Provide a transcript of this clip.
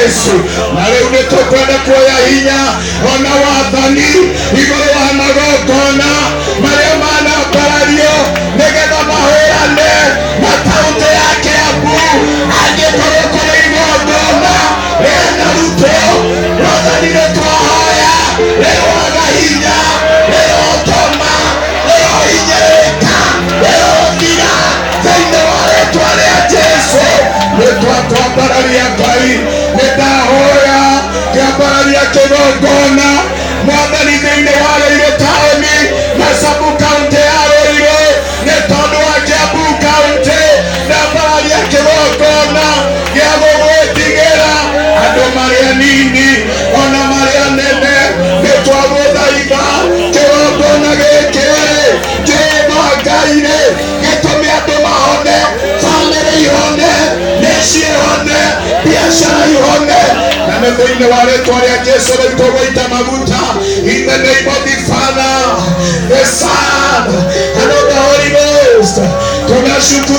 Yesu. Na rĩu nĩtũkwenda kuoya hinya ona wathani igũrũ wa magongona marĩa manambarario nĩgetha mahũrane na kaũntĩ ya Kiambu. Angĩkorwo kũrĩ igongona rĩanarutwo, wathani nĩtwahoya rĩroaga hinya, rĩrotoma, rĩrohinyĩrĩka, rĩrothira thĩinĩ wa rĩĩtwa rĩa Jesũ. Nĩtwatwambararia Ngai, nĩndahoya kĩambararia kĩgongona Mwathani thĩinĩ wa Rũirũ taũni na Samburu kaũntĩ ya Rũirũ, nĩ tondũ wa Kiambu kaũntĩ ndambararia kĩgongona gĩa gũgwĩtigĩra andũ marĩa nini ona marĩa nene. Nĩtwagũthaitha kĩgongona gĩkĩ Jehova Ngai gĩtũme andũ mahone, bamĩrĩ ihone, mĩciĩ ihone, biacara ihone. Na nĩ thĩinĩ wa rĩĩtwa rĩa Jesũ rĩu tũgũita maguta in the name of the Father, the Son and of the Holy Ghost. Tunashukuru